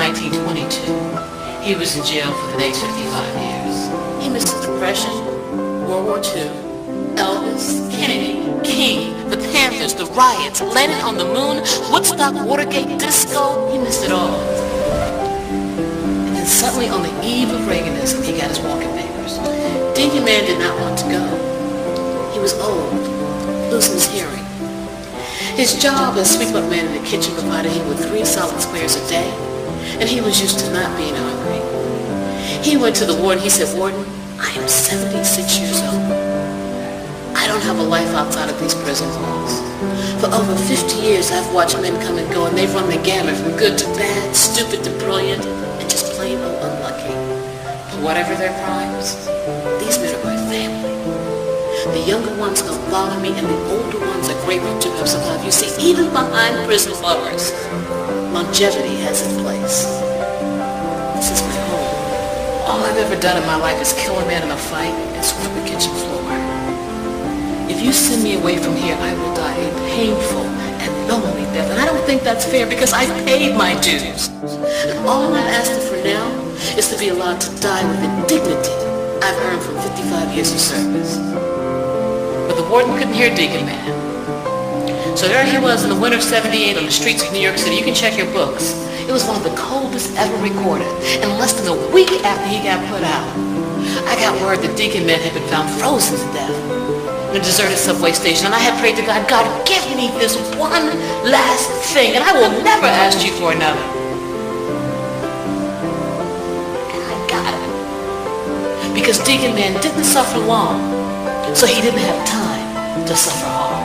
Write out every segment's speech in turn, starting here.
1922. He was in jail for the next 55 years. He missed the Depression, World War II, Elvis, Kennedy, King, the Panthers, the riots, landing on the moon, Woodstock, Watergate, disco. He missed it all. And then suddenly on the eve of Reaganism, he got his walking papers. Deacon Man did not want to go. He was old, losing his hearing. His job as sweep-up man in the kitchen provided him with 3 solid squares a day, and he was used to not being hungry. He went to the warden. He said, "Warden, I am 76 years old. I don't have a life outside of these prison walls. For over 50 years, I've watched men come and go, and they've run the gamut from good to bad, stupid to brilliant, and just plain old unlucky. But whatever their crimes, these men are my family. The younger ones don't bother me, and the older ones are grateful to have survived. You see, even behind prison bars, longevity has its place. This is my home. All I've ever done in my life is kill a man in a fight and sweep the kitchen floor. If you send me away from here, I will die a painful and lonely death. And I don't think that's fair because I've paid my dues. And all I'm asking for now is to be allowed to die with the dignity I've earned from 55 years of service." But the warden couldn't hear Deacon Man. So there he was in the winter of '78 on the streets of New York City. You can check your books. It was one of the coldest ever recorded. And less than a week after he got put out, I got word that Deacon Man had been found frozen to death in a deserted subway station. And I had prayed to God, "God, give me this one last thing, and I will never ask you for another." And I got it. Because Deacon Man didn't suffer long, so he didn't have time to suffer hard.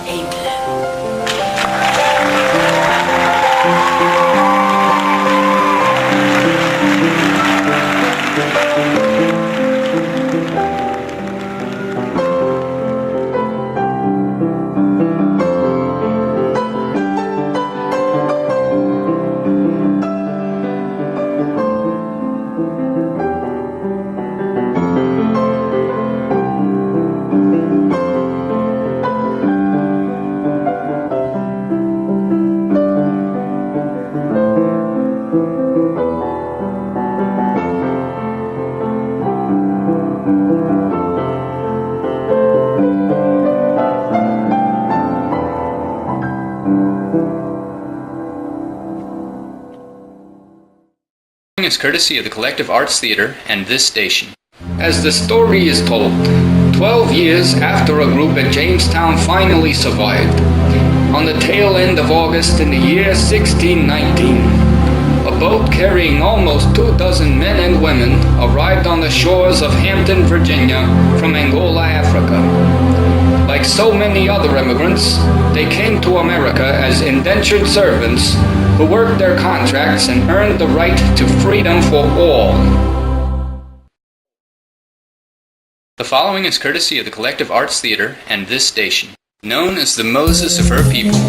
Amen. Is courtesy of the Collective Arts Theater and this station. As the story is told, 12 years after a group at Jamestown finally survived, on the tail end of August in the year 1619, a boat carrying almost 24 men and women arrived on the shores of Hampton, Virginia from Angola, Africa. Like so many other immigrants, they came to America as indentured servants who worked their contracts and earned the right to freedom for all. The following is courtesy of the Collective Arts Theater and this station. Known as the Moses of her people,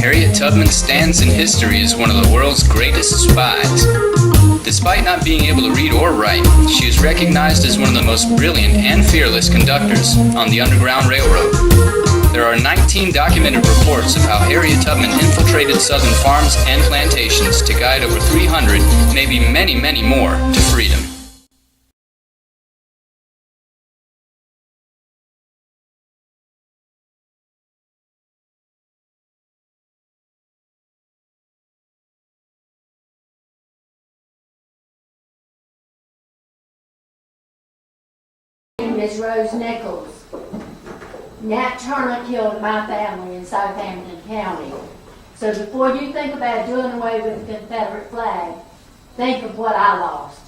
Harriet Tubman stands in history as one of the world's greatest spies. Despite not being able to read or write, she is recognized as one of the most brilliant and fearless conductors on the Underground Railroad. There are 19 documented reports of how Harriet Tubman infiltrated southern farms and plantations to guide over 300, maybe many, many more, to freedom. Miss Rose Nichols. Nat Turner killed my family in Southampton County. So before you think about doing away with the Confederate flag, think of what I lost.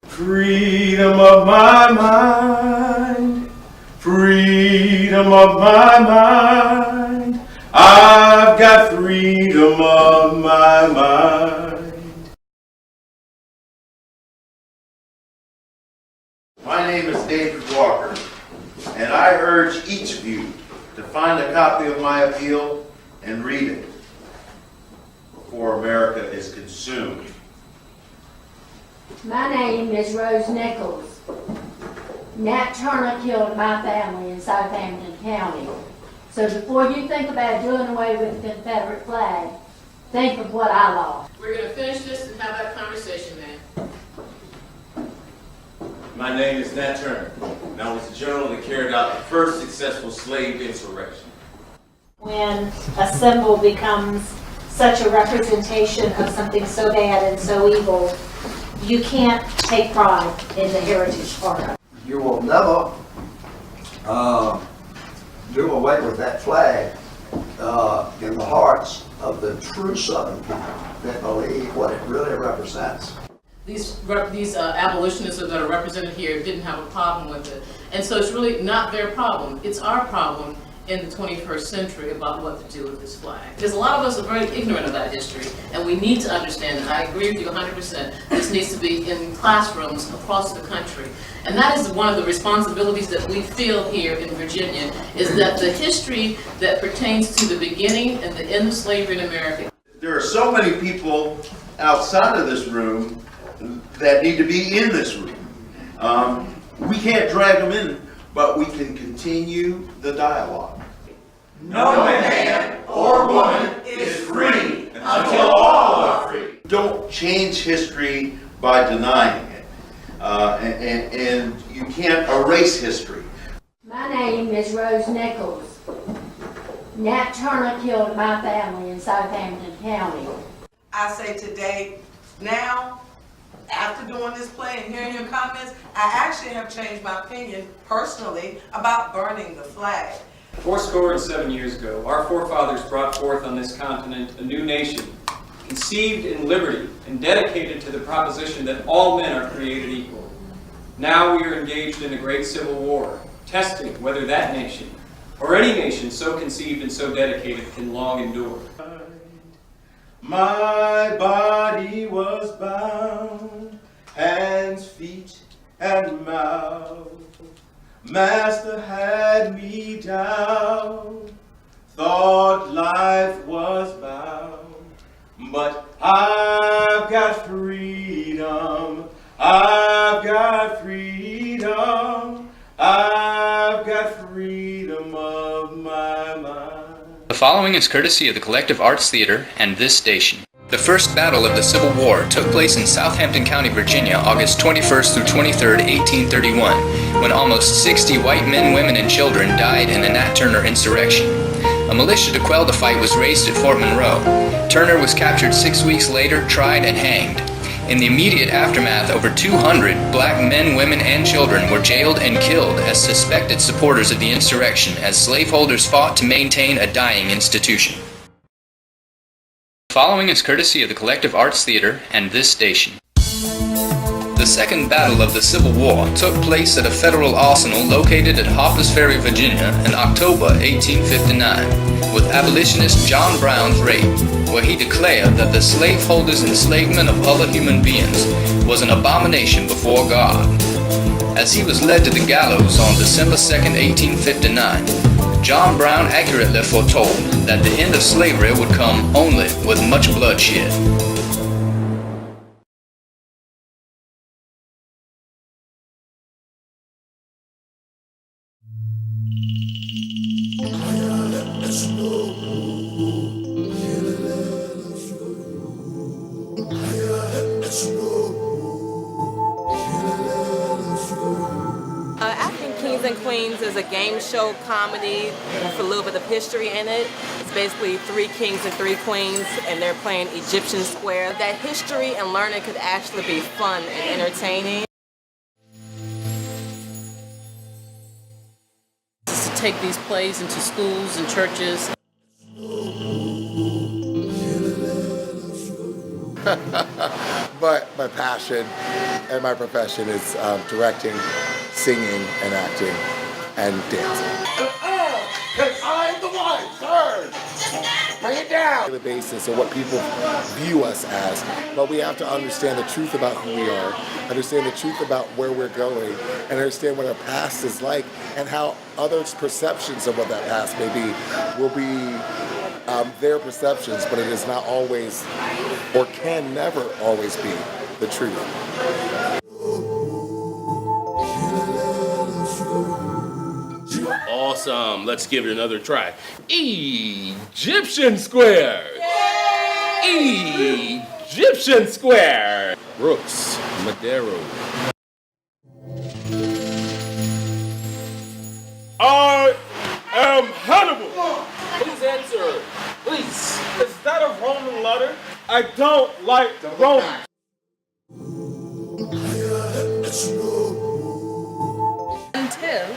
Freedom of my mind, freedom of my mind, I've got freedom of my mind. My name is David Walker, and I urge each of you to find a copy of my appeal and read it before America is consumed. My name is Rose Nichols. Nat Turner killed my family in Southampton County. So before you think about doing away with the Confederate flag, think of what I lost. We're going to finish this and have that conversation, man. My name is Nat Turner, and I was the general that carried out the first successful slave insurrection. When a symbol becomes such a representation of something so bad and so evil, you can't take pride in the heritage part of it. You will never do away with that flag in the hearts of the true Southern people that believe what it really represents. These abolitionists that are represented here didn't have a problem with it. And so it's really not their problem. It's our problem in the 21st century about what to do with this flag. Because a lot of us are very ignorant of that history, and we need to understand, and I agree with you 100%, this needs to be in classrooms across the country. And that is one of the responsibilities that we feel here in Virginia, is that the history that pertains to the beginning and the end of slavery in America. There are so many people outside of this room that need to be in this room. We can't drag them in, but we can continue the dialogue. No man or woman is free until all are free. Don't change history by denying it. And you can't erase history. My name is Rose Nichols. Nat Turner killed my family in Southampton County. I say today, now, after doing this play and hearing your comments, I actually have changed my opinion personally about burning the flag. 7 years ago, our forefathers brought forth on this continent a new nation, conceived in liberty and dedicated to the proposition that all men are created equal. Now we are engaged in a great civil war, testing whether that nation, or any nation so conceived and so dedicated, can long endure. My body was bound, hands, feet, and mouth. Master had me down, thought life was bound. But I've got freedom, I've got freedom, I've got freedom of my mind. The following is courtesy of the Collective Arts Theater and this station. The first battle of the Civil War took place in Southampton County, Virginia, August 21st through 23rd, 1831, when almost 60 white men, women, and children died in the Nat Turner insurrection. A militia to quell the fight was raised at Fort Monroe. Turner was captured 6 weeks later, tried, and hanged. In the immediate aftermath, over 200 black men, women, and children were jailed and killed as suspected supporters of the insurrection as slaveholders fought to maintain a dying institution. The following is courtesy of the Collective Arts Theater and this station. The Second Battle of the Civil War took place at a federal arsenal located at Harper's Ferry, Virginia in October 1859, with abolitionist John Brown's raid, where he declared that the slaveholders' enslavement of other human beings was an abomination before God. As he was led to the gallows on December 2nd, 1859, John Brown accurately foretold that the end of slavery would come only with much bloodshed. Kings and Queens is a game show comedy with a little bit of history in it. It's basically 3 kings and 3 queens, and they're playing Egyptian square. That history and learning could actually be fun and entertaining. To take these plays into schools and churches. But my passion and my profession is directing, singing, and acting, and dancing. Because I'm the one, third! Bring it down! The basis of what people view us as, but we have to understand the truth about who we are, understand the truth about where we're going, and understand what our past is like, and how others' perceptions of what that past may be will be their perceptions, but it is not always, or can never always be, the truth. You are all Awesome. Let's give it another try. Egyptian square. Egyptian square. Brooks, Madero. I am Hannibal. Please answer. Please. Is that a Roman letter? I don't like the Romans. Until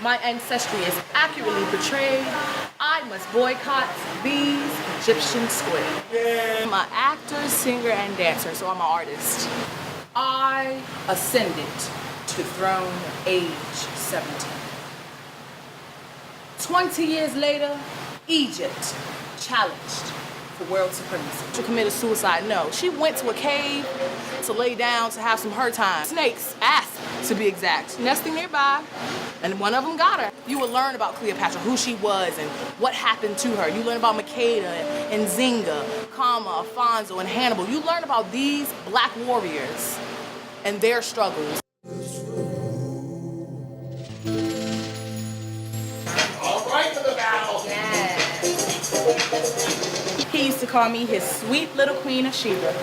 my ancestry is accurately portrayed, I must boycott these Egyptian squares. I'm an actor, singer, and dancer, so I'm an artist. I ascended to the throne at age 17. 20 years later, Egypt challenged for world supremacy. She committed suicide? No. She went to a cave to lay down to have some her time. Snakes, asked to be exact, nesting nearby, and one of them got her. You would learn about Cleopatra, who she was and what happened to her. You learn about Makeda and Zinga, Kama, Afonso, and Hannibal. You learn about these black warriors and their struggles. All right for the battle. He used to call me his sweet little Queen of Sheba,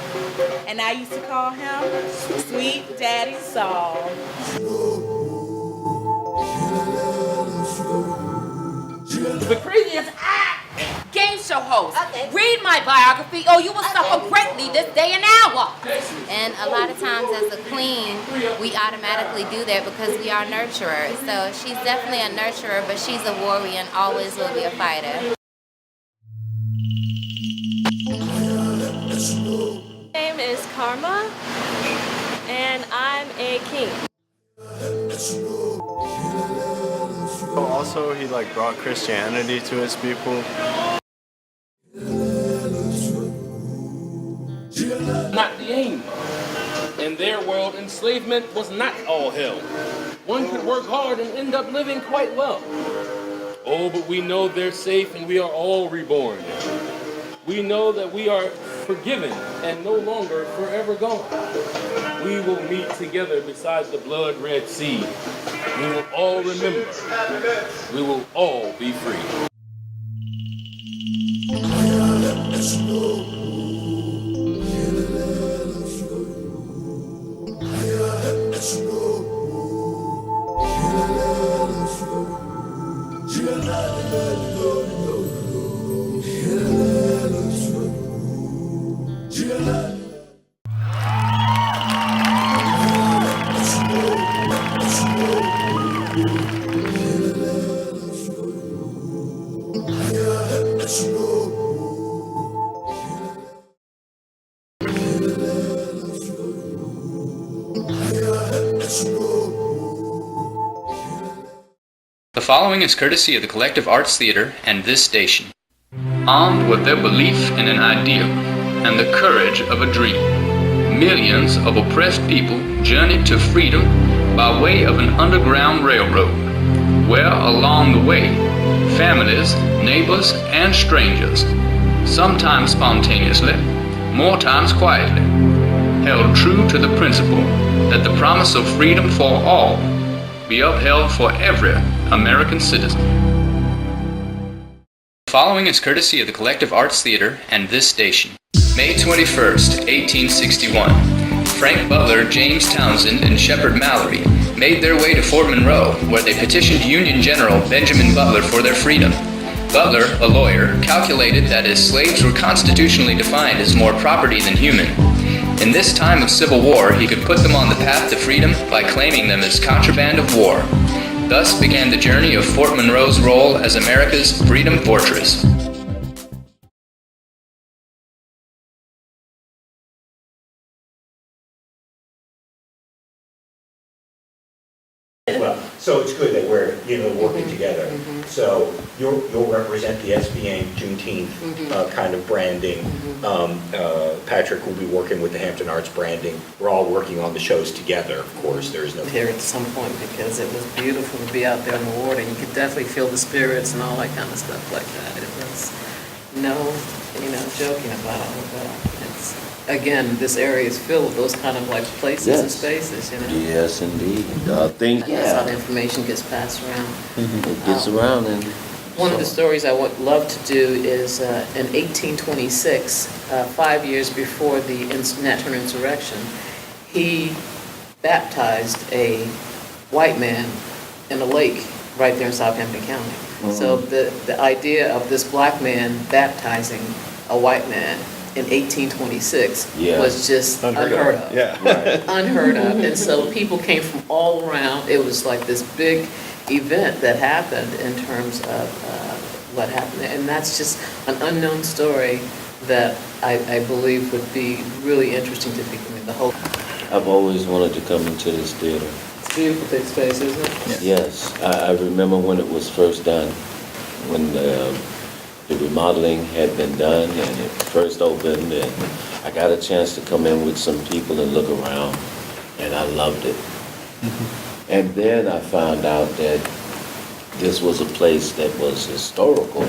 and I used to call him Sweet Daddy Saul. The craziest game show host. Read my biography or you will suffer greatly this day and hour. And a lot of times as a queen, we automatically do that because we are nurturers. So she's definitely a nurturer, but she's a warrior and always will be a fighter. My name is Karma, and I'm a king. Also, he brought Christianity to his people. Not the aim. In their world, enslavement was not all hell. One could work hard and end up living quite well. Oh, but we know they're safe and we are all reborn. We know that we are forgiven and no longer forever gone. We will meet together beside the blood-red sea. We will all remember. We will all be free. The following is courtesy of the Collective Arts Theater and this station. Armed with their belief in an ideal and the courage of a dream, millions of oppressed people journeyed to freedom by way of an underground railroad, where along the way, families, neighbors, and strangers, sometimes spontaneously, more times quietly, held true to the principle that the promise of freedom for all be upheld for every American citizen. The following is courtesy of the Collective Arts Theater and this station. May 21st, 1861, Frank Butler, James Townsend, and Shepard Mallory made their way to Fort Monroe, where they petitioned Union General Benjamin Butler for their freedom. Butler, a lawyer, calculated that as slaves were constitutionally defined as more property than human, in this time of civil war, he could put them on the path to freedom by claiming them as contraband of war. Thus began the journey of Fort Monroe's role as America's freedom fortress. Well, so it's good that we're, working together. So you'll represent the SBA Juneteenth kind of branding. Patrick will be working with the Hampton Arts branding. We're all working on the shows together, of course. There is no... Here at some point because it was beautiful to be out there in the water. You could definitely feel the spirits and all that kind of stuff like that. It was no, joking about it, but again, this area is filled with those kind of like places and Yes. spaces, you know? Yes, indeed. Things, That's how the information gets passed around. it gets around and. One of the stories I would love to do is in 1826, 5 years before the Nat Turner insurrection, he baptized a white man in a lake right there in Southampton County. So the idea of this black man baptizing a white man in 1826 Yeah. was just unheard of. Yeah. Right. Unheard of. And so people came from all around. It was like this big event that happened in terms of what happened. And that's just an unknown story that I believe would be really interesting to people. I mean, the whole. I've always wanted to come into this theater. It's a beautiful big space, isn't it? Yes, I remember when it was first done, when the remodeling had been done and it first opened, and I got a chance to come in with some people and look around, and I loved it. And then I found out that this was a place that was historical.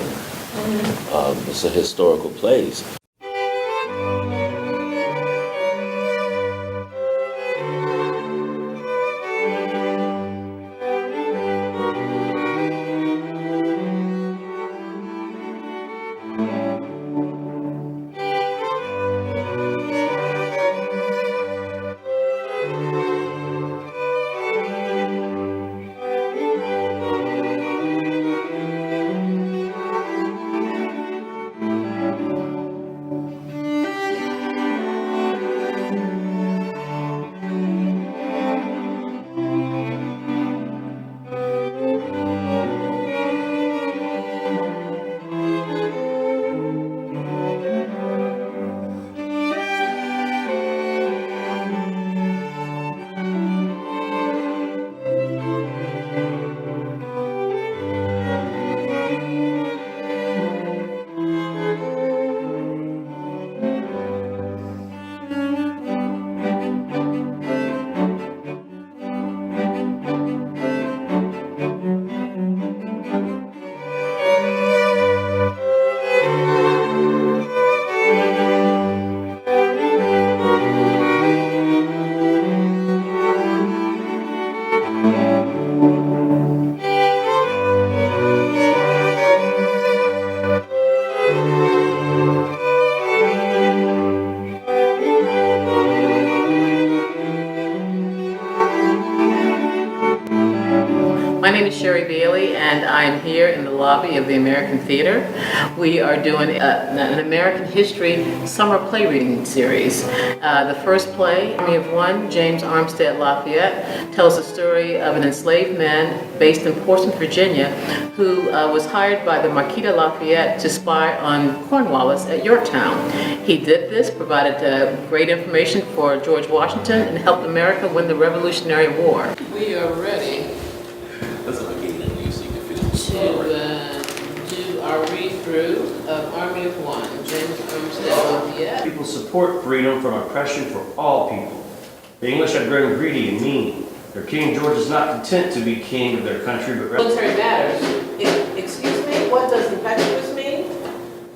It's a historical place. My name is Sherry Bailey, and I'm here in the lobby of the American Theater. We are doing an American History summer play reading series. The first play, Army of One, James Armstead Lafayette, tells the story of an enslaved man based in Portsmouth, Virginia, who was hired by the Marquis de Lafayette to spy on Cornwallis at Yorktown. He did this, provided great information for George Washington, and helped America win the Revolutionary War. We are ready to do our read-through of Army of One, James Armstead Lafayette. People support freedom from oppression for all people. The English have grown greedy and mean. Their King George is not content to be king of their country, but rather... Military matters. Excuse me, what does impetuous mean?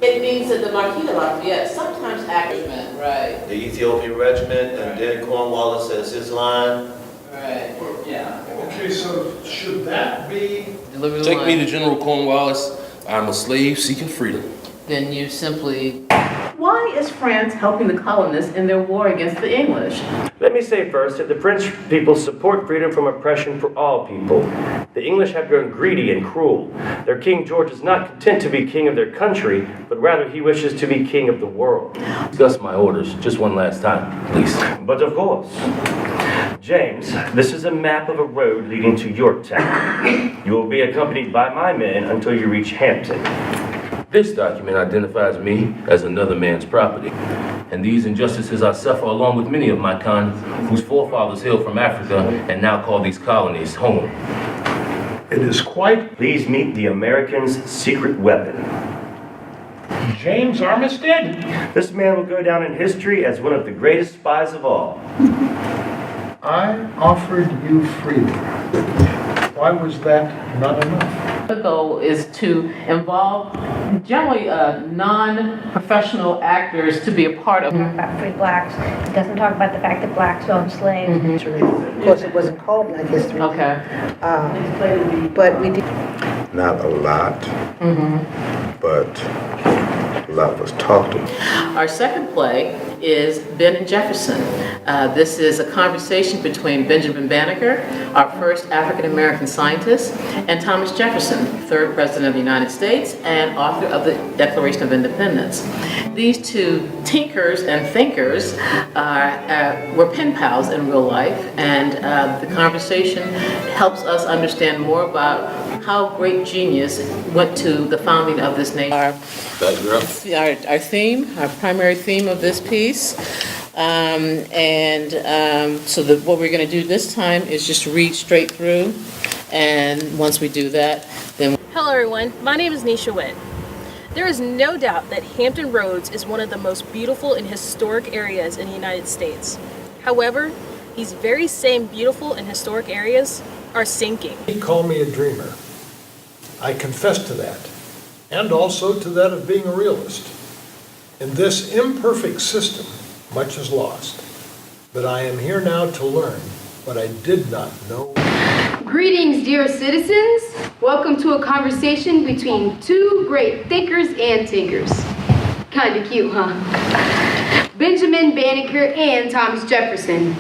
It means that the Marquis de Lafayette sometimes acted, right? The Ethiopian regiment, and then Cornwallis as his line. Right, yeah. Okay, so should that be? Take me to General Cornwallis. I'm a slave seeking freedom. Then you simply... Why is France helping the colonists in their war against the English? Let me say first that the French people support freedom from oppression for all people. The English have grown greedy and cruel. Their King George is not content to be king of their country, but rather he wishes to be king of the world. Discuss my orders just one last time, please. But of course. James, this is a map of a road leading to Yorktown. You will be accompanied by my men until you reach Hampton. This document identifies me as another man's property, and these injustices I suffer along with many of my kind whose forefathers hailed from Africa and now call these colonies home. It is quite... Please meet the American's secret weapon. James Armistead? This man will go down in history as one of the greatest spies of all. I offered you freedom. Why was that not enough? The goal is to involve generally non-professional actors to be a part of. About free blacks. It doesn't talk about the fact that blacks owned slaves. Of course, it wasn't called Black History. Okay. But we did. Not a lot, but a lot was talked about. Our second play is Ben and Jefferson. This is a conversation between Benjamin Banneker, our first African-American scientist, and Thomas Jefferson, third President of the United States and author of the Declaration of Independence. These two tinkers and thinkers were pen pals in real life, and the conversation helps us understand more about how great genius went to the founding of this nation. Our theme, our primary theme of this piece. So what we're going to do this time is just read straight through, and once we do that, then... Hello everyone, my name is Nisha Witt. There is no doubt that Hampton Roads is one of the most beautiful and historic areas in the United States. However, these very same beautiful and historic areas are sinking. He called me a dreamer. I confess to that, and also to that of being a realist. In this imperfect system, much is lost, but I am here now to learn what I did not know. Greetings, dear citizens. Welcome to a conversation between two great thinkers and tinkers. Kinda cute, huh? Benjamin Banneker and Thomas Jefferson.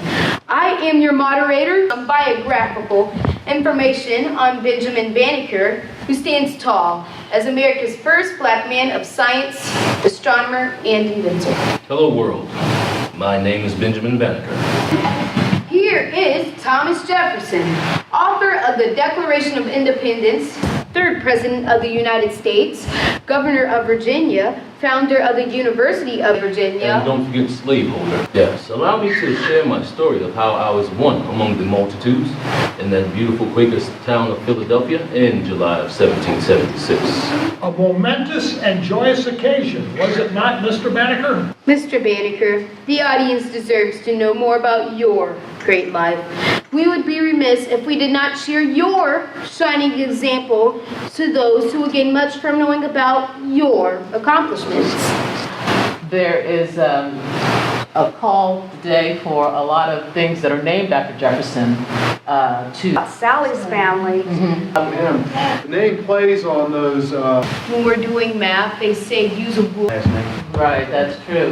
I am your moderator. Some biographical information on Benjamin Banneker, who stands tall as America's first black man of science, astronomer, and inventor. Hello world, my name is Benjamin Banneker. Here is Thomas Jefferson, author of the Declaration of Independence, third President of the United States, Governor of Virginia, founder of the University of Virginia. And don't forget slaveholder. Yes, allow me to share my story of how I was one among the multitudes in that beautiful Quaker town of Philadelphia in July of 1776. A momentous and joyous occasion, was it not, Mr. Banneker? Mr. Banneker, the audience deserves to know more about your great life. We would be remiss if we did not share your shining example to those who would gain much from knowing about your accomplishments. There is a call today for a lot of things that are named after Jefferson to Sally's family. The name plays on those. When we're doing math, they say use a rule. Right, that's true.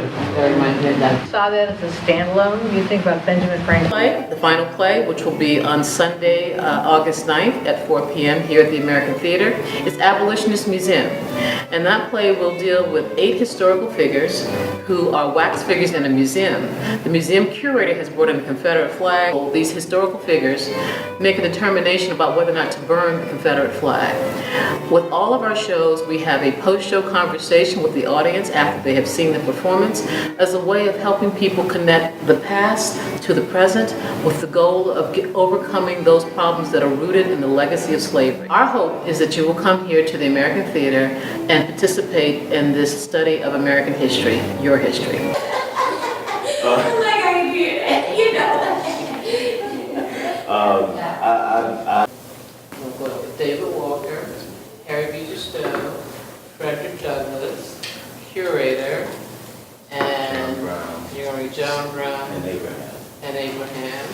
Saw that as a standalone. You think about Benjamin Franklin. The final play, which will be on Sunday, August 9th at 4 p.m. here at the American Theater, is Abolitionist Museum. And that play will deal with 8 historical figures who are wax figures in a museum. The museum curator has brought in the Confederate flag. These historical figures make a determination about whether or not to burn the Confederate flag. With all of our shows, we have a post-show conversation with the audience after they have seen the performance as a way of helping people connect the past to the present with the goal of overcoming those problems that are rooted in the legacy of slavery. Our hope is that you will come here to the American Theater and participate in this study of American history, your history. We'll go with David Walker, Harry Beecher Stowe, Frederick Douglass, curator, and you're going to be John Brown and Abraham.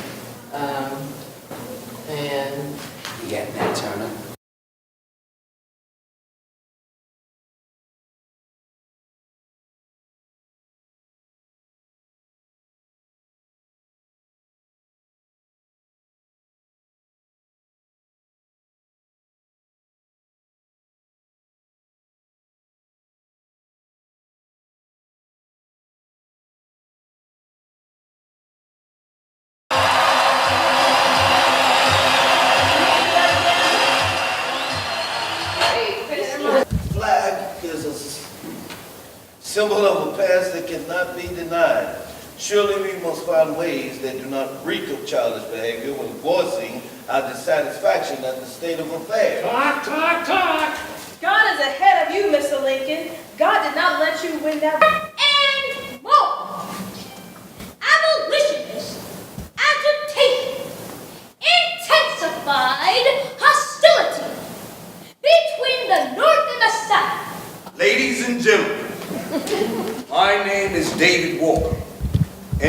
And you got Nat Turner. Symbol of a past that cannot be denied. Surely we must find ways that do not reek of childish behavior when voicing our dissatisfaction at the state of affairs. Talk! God is ahead of you, Mr. Lincoln. God did not let you win that. And more. Abolitionists, agitation, intensified hostility between the North and the South.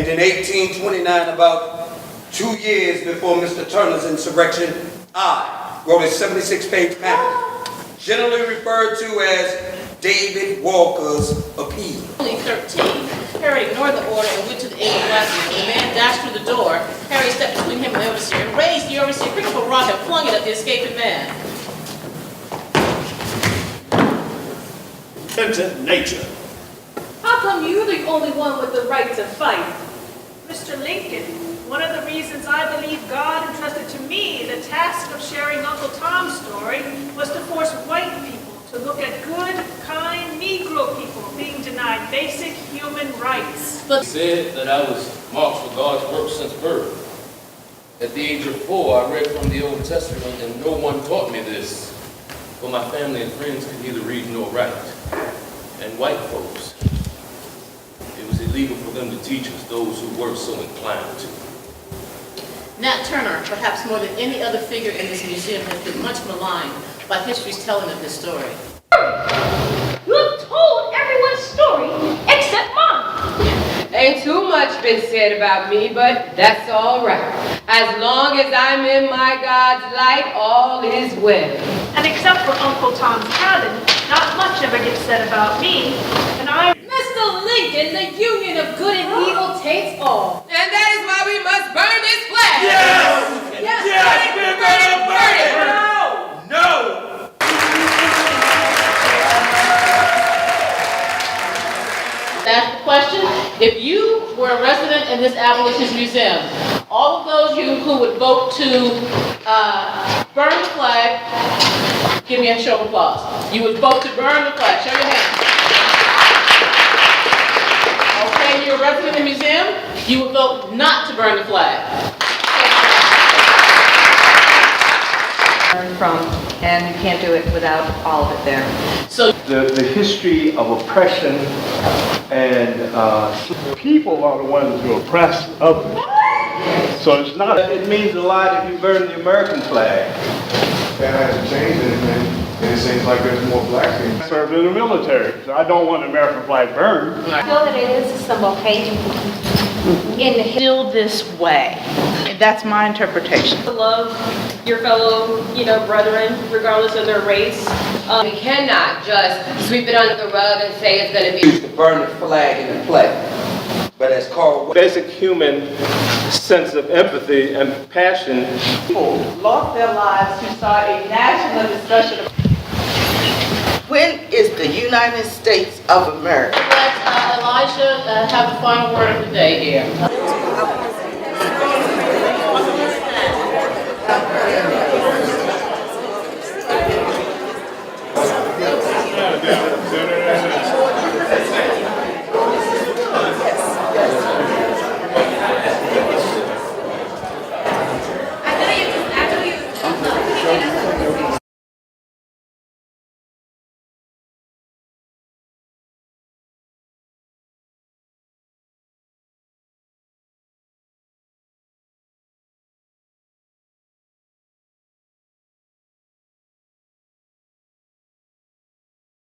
in 1829, about 2 years before Mr. Turner's insurrection, I wrote a 76-page pamphlet, generally referred to as David Walker's Appeal. Only 13. Harry ignored the order and went to the aid of Blackie. When the man dashed through the door, Harry stepped between him and the overseer and raised the overseer, picked up a rock and flung it at the escaping man. Repentant nature. How come you're the only one with the right to fight? Mr. Lincoln, one of the reasons I believe God entrusted to me the task of sharing Uncle Tom's story was to force white people to look at good, kind Negro people being denied basic human rights. He said that I was marked for God's work since birth. At the age of 4, I read from the Old Testament, and no one taught me this. For my family and friends could neither read nor write. And white folks, it was illegal for them to teach us, those who were so inclined to. Nat Turner, perhaps more than any other figure in this museum, has been much maligned by history's telling of his story. You have told everyone's story except mine. Ain't too much been said about me, but that's all right. As long as I'm in my God's light, all is well. And except for Uncle Tom's cabin, not much ever gets said about me. And I... Mr. Lincoln, the union of good and evil takes all. And that is why we must burn this flag. Yes! Yes! Yes! We're gonna burn it! No! Ask the question, if you were a resident in this abolitionist museum, all of those you who would vote to burn the flag, give me a show of applause. You would vote to burn the flag, show your hand. Okay, you're a resident in the museum, you would vote not to burn the flag. Learn from, and you can't do it without all of it there. So the history of oppression and people are the ones who oppress others. So it's not. It means a lot if you burn the American flag. That hasn't changed anything. And it seems like there's more blacks in. I served in the military, so I don't want the American flag burned. I feel that it is a symbol of hate Still this way. That's my interpretation. To love your fellow, brethren, regardless of their race. We cannot just sweep it under the rug and say it's going to be... Used to burn the flag in the play. But as Carl... Basic human sense of empathy and passion. People lost their lives to start a national discussion. When is the United States of America? Let Elijah have the final word of the day here.